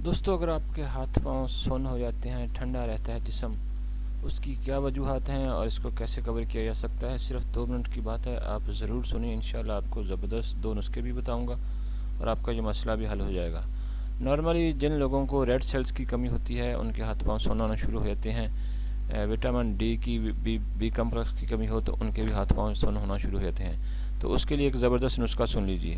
دوستو اگر آپ کے ہاتھ پاؤں سن ہو جاتے ہیں، ٹھنڈا رہتا ہے جسم، اس کی کیا وجوہات ہیں اور اس کو کیسے کور کیا جا سکتا ہے؟ صرف 2 منٹ کی بات ہے، آپ ضرور سنیں، انشاءاللہ آپ کو زبردست 2 نسخے بھی بتاؤں گا اور آپ کا یہ مسئلہ بھی حل ہو جائے گا۔ نارملی جن لوگوں کو ریڈ سیلز کی کمی ہوتی ہے ان کے ہاتھ پاؤں سونا ہونا شروع ہو جاتے ہیں، وٹامن ڈی کی بی کمپلیکس کی کمی ہو تو ان کے بھی ہاتھ پاؤں سن ہونا شروع ہو جاتے ہیں، تو اس کے لیے ایک زبردست نسخہ سن لیجئے۔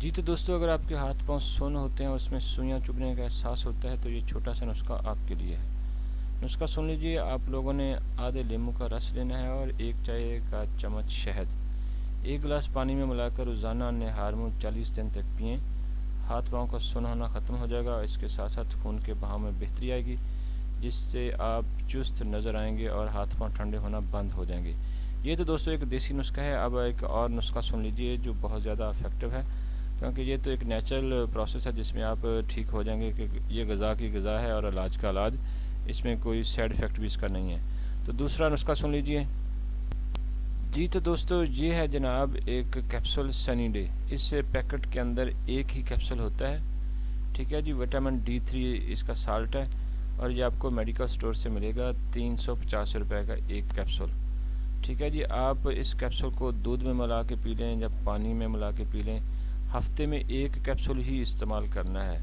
جی تو دوستو اگر آپ کے ہاتھ پاؤں سن ہوتے ہیں اور اس میں سوئیاں چبھنے کا احساس ہوتا ہے تو یہ چھوٹا سا نسخہ آپ کے لیے ہے۔ نسخہ سن لیجئے، آپ لوگوں نے آدھے لیموں کا رس لینا ہے اور 1 چائے کا چمچ شہد 1 گلاس پانی میں ملا کر روزانہ نہار منہ 40 دن تک پئیں۔ ہاتھ پاؤں کا سن ہونا ختم ہو جائے گا اور اس کے ساتھ ساتھ خون کے بہاؤ میں بہتری آئے گی، جس سے آپ چست نظر آئیں گے اور ہاتھ پاؤں ٹھنڈے ہونا بند ہو جائیں گے۔ یہ تو دوستو ایک دیسی نسخہ ہے، اب ایک اور نسخہ سن لیجئے جو بہت زیادہ افیکٹو ہے، کیونکہ یہ تو ایک نیچرل پروسیس ہے جس میں آپ ٹھیک ہو جائیں گے کہ یہ غذا کی غذا ہے اور علاج کا علاج، اس میں کوئی سائیڈ ایفیکٹ بھی اس کا نہیں ہے۔ تو دوسرا نسخہ سن لیجئے۔ جی تو دوستو یہ ہے جناب ایک کیپسول سنی ڈے، اس پیکٹ کے اندر ایک ہی کیپسول ہوتا ہے، ٹھیک ہے جی، وٹامن D3 اس کا سالٹ ہے اور یہ آپ کو میڈیکل سٹور سے ملے گا 350 روپے کا ایک کیپسول، ٹھیک ہے جی۔ آپ اس کیپسول کو دودھ میں ملا کے پی لیں یا پانی میں ملا کے پی لیں، ہفتے میں ایک کیپسول ہی استعمال کرنا ہے،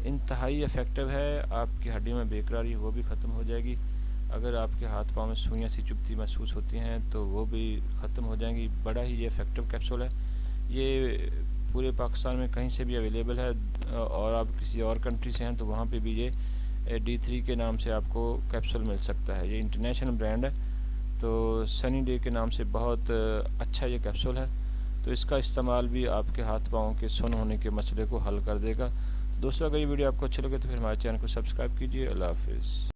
انتہائی افیکٹو ہے، آپ کی ہڈی میں بےقراری وہ بھی ختم ہو جائے گی، اگر آپ کے ہاتھ پاؤں میں سوئیاں سی چبھتی محسوس ہوتی ہیں تو وہ بھی ختم ہو جائیں گی۔ بڑا ہی یہ افیکٹو کیپسول ہے، یہ پورے پاکستان میں کہیں سے بھی اویلیبل ہے، اور آپ کسی اور کنٹری سے ہیں تو وہاں پہ بھی یہ D3 کے نام سے آپ کو کیپسول مل سکتا ہے، یہ انٹرنیشنل برانڈ ہے، تو سنی ڈے کے نام سے بہت اچھا یہ کیپسول ہے، تو اس کا استعمال بھی آپ کے ہاتھ پاؤں کے سن ہونے کے مسئلے کو حل کر دے گا۔ دوستو اگر یہ ویڈیو آپ کو اچھا لگے تو پھر ہمارے چینل کو سبسکرائب کیجیے۔ اللہ حافظ۔